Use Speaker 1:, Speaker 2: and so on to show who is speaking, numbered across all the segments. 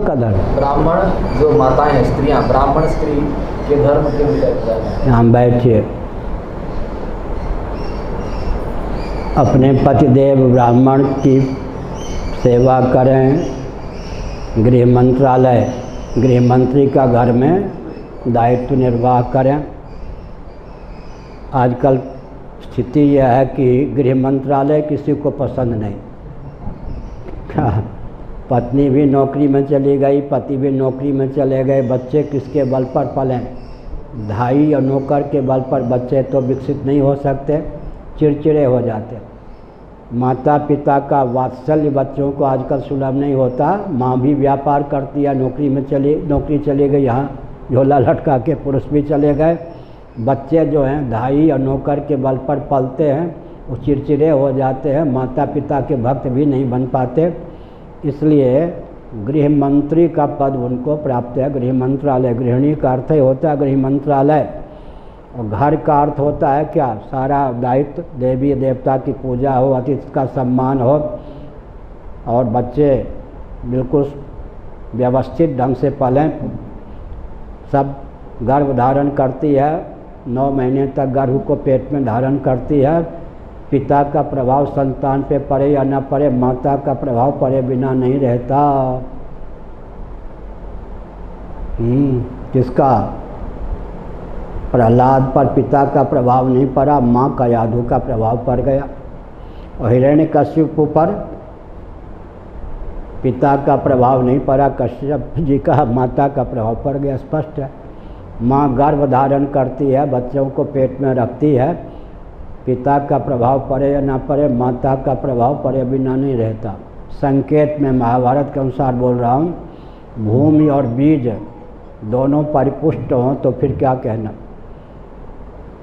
Speaker 1: का धर्म।
Speaker 2: ब्राह्मण जो माताएं हैं, स्त्रियां, ब्राह्मण स्त्री के धर्म के विषय में।
Speaker 1: यहाँ बैठिए। अपने पतिदेव ब्राह्मण की सेवा करें। गृह मंत्रालय, गृह मंत्री का घर में दायित्व निर्वाह करें। आजकल स्थिति यह है कि गृह मंत्रालय किसी को पसंद नहीं। पत्नी भी नौकरी में चली गई, पति भी नौकरी में चले गए, बच्चे किसके बल पर पलें? भाई या नौकर के बल पर बच्चे तो विकसित नहीं हो सकते, चिड़चिड़े हो जाते। माता पिता का वात्सल्य बच्चों को आजकल सुलभ नहीं होता। माँ भी व्यापार करती है, नौकरी चली गई, यहाँ झोला लटका के पुरुष भी चले गए। बच्चे जो हैं भाई और नौकर के बल पर पलते हैं, वो चिड़चिड़े हो जाते हैं, माता पिता के भक्त भी नहीं बन पाते। इसलिए गृह मंत्री का पद उनको प्राप्त है। गृह मंत्रालय, गृहिणी का अर्थ ही होता है गृह मंत्रालय, और घर का अर्थ होता है क्या? सारा दायित्व, देवी देवता की पूजा हो, अतिथि का सम्मान हो, और बच्चे बिल्कुल व्यवस्थित ढंग से पलें। सब गर्भ धारण करती है, 9 महीने तक गर्भ को पेट में धारण करती है। पिता का प्रभाव संतान पे पड़े या न पड़े, माता का प्रभाव पड़े बिना नहीं रहता। किसका? प्रहलाद पर पिता का प्रभाव नहीं पड़ा, माँ का यादु का प्रभाव पड़ गया। और हिरण्यकश्यप पर पिता का प्रभाव नहीं पड़ा, कश्यप जी का माता का प्रभाव पड़ गया। स्पष्ट है। माँ गर्भ धारण करती है, बच्चों को पेट में रखती है, पिता का प्रभाव पड़े या ना पड़े, माता का प्रभाव पड़े बिना नहीं रहता। संकेत में महाभारत के अनुसार बोल रहा हूँ, भूमि और बीज दोनों परिपुष्ट हों तो फिर क्या कहना?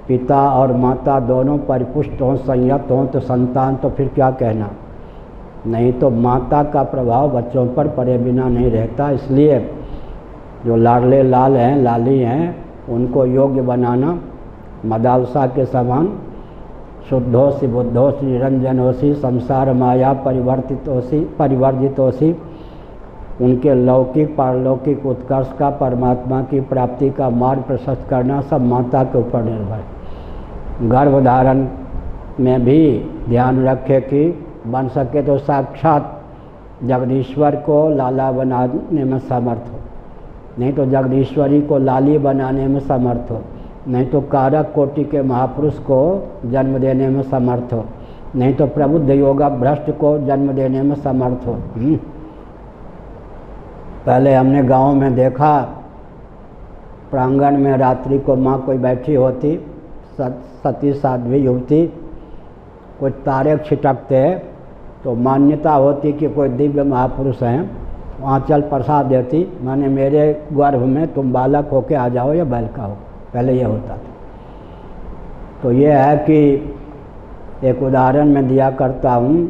Speaker 1: पिता और माता दोनों परिपुष्ट हों, संयत हों तो संतान तो फिर क्या कहना? नहीं तो माता का प्रभाव बच्चों पर पड़े बिना नहीं रहता। इसलिए जो लाडले लाल हैं, लाली हैं, उनको योग्य बनाना, मदालसा के समान शुद्धोसी बुद्धोसी निरंजनोसी संसार माया परिवर्जितोसी, उनके लौकिक पारलौकिक उत्कर्ष का, परमात्मा की प्राप्ति का मार्ग प्रशस्त करना सब माता के ऊपर निर्भर है। गर्भधारण में भी ध्यान रखे कि बन सके तो साक्षात जगदीश्वर को लाला बनाने में समर्थ हो, नहीं तो जगदीश्वरी को लाली बनाने में समर्थ हो, नहीं तो कारक कोटि के महापुरुष को जन्म देने में समर्थ हो, नहीं तो प्रबुद्ध योगा भ्रष्ट को जन्म देने में समर्थ हो। पहले हमने गांव में देखा, प्रांगण में रात्रि को माँ कोई बैठी होती, सती साध्वी युवती, कोई तारे छिटकते तो मान्यता होती कि कोई दिव्य महापुरुष हैं, आंचल प्रसाद देती, माने मेरे गर्भ में तुम बालक होके आ जाओ या बालिका हो। पहले ये होता था। तो ये है कि एक उदाहरण मैं दिया करता हूँ,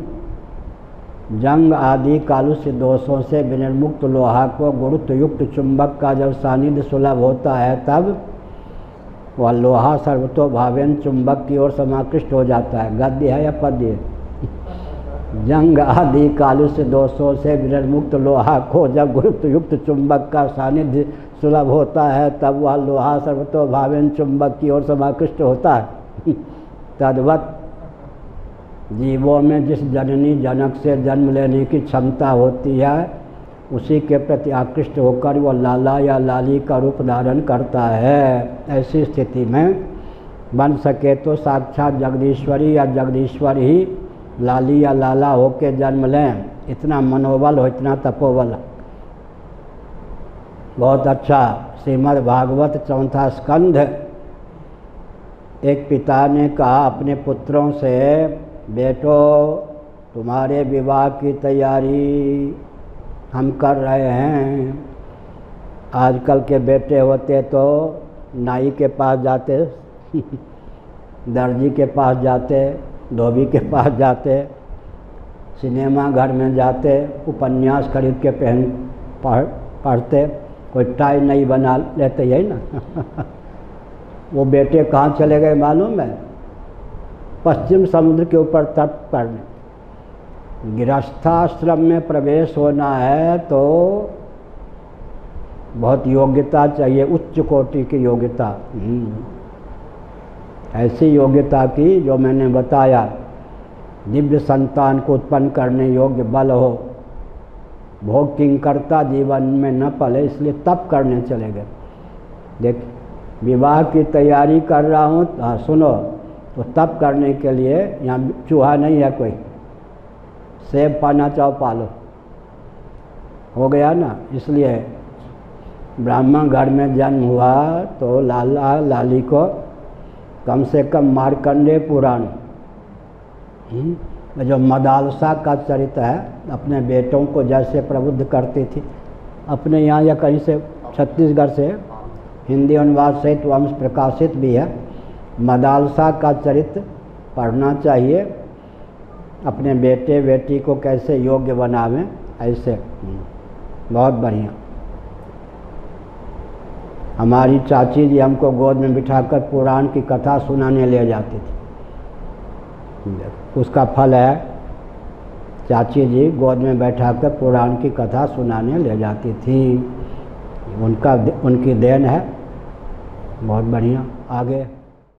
Speaker 1: जंग आदि कालुष्य दोषों से विनिर्मुक्त लोहा को गुरुत्व युक्त चुंबक का जब सानिध्य सुलभ होता है, तब वह लोहा सर्वतो भावेन चुंबक की ओर समाकृष्ट हो जाता है। गद्य है या पद्य? जंग आदि कालुष्य दोषों से विनिर्मुक्त लोहा को जब गुरुत्व युक्त चुंबक का सानिध्य सुलभ होता है, तब वह लोहा सर्वतो भावेन चुंबक की ओर समाकृष्ट होता है। तद्वत जीवों में जिस जननी जनक से जन्म लेने की क्षमता होती है, उसी के प्रति आकृष्ट होकर वह लाला या लाली का रूप धारण करता है। ऐसी स्थिति में बन सके तो साक्षात जगदीश्वरी या जगदीश्वर ही लाली या लाला होके जन्म लें। इतना मनोबल हो, इतना तपोबल। बहुत अच्छा। श्रीमद् भागवत 4वां स्कंध। एक पिता ने कहा अपने पुत्रों से, बेटो तुम्हारे विवाह की तैयारी हम कर रहे हैं। आजकल के बेटे होते तो नाई के पास जाते, दर्जी के पास जाते, धोबी के पास जाते, सिनेमा घर में जाते, उपन्यास खरीद के पढ़ते, कोई टाई नहीं बना लेते, यही ना। वो बेटे कहाँ चले गए मालूम है? पश्चिम समुद्र के ऊपर तट पड़ने। गृहस्थाश्रम में प्रवेश होना है तो बहुत योग्यता चाहिए, उच्च कोटि की योग्यता। ऐसी योग्यता की जो मैंने बताया, दिव्य संतान को उत्पन्न करने योग्य बल हो, भोग किंकरता जीवन में न पले, इसलिए तप करने चले गए। देख, विवाह की तैयारी कर रहा हूँ, हाँ सुनो, तो तप करने के लिए यहाँ चूहा नहीं है कोई, सेब पाना चाहो पालो, हो गया ना। इसलिए ब्राह्मण घर में जन्म हुआ तो लाला लाली को कम से कम मार्कंडेय पुराण, जो मदालसा का चरित्र है, अपने बेटों को जैसे प्रबुद्ध करती थी, अपने यहाँ या कहीं से छत्तीसगढ़ से हिंदी अनुवाद सहित वंश प्रकाशित भी है। मदालसा का चरित्र पढ़ना चाहिए, अपने बेटे बेटी को कैसे योग्य बनावें, ऐसे बहुत बढ़िया। हमारी चाची जी हमको गोद में बिठाकर पुराण की कथा सुनाने ले जाती थी, उसका फल है, चाची जी गोद में बैठाकर पुराण की कथा सुनाने ले जाती थी, उनकी देन है। बहुत बढ़िया। आगे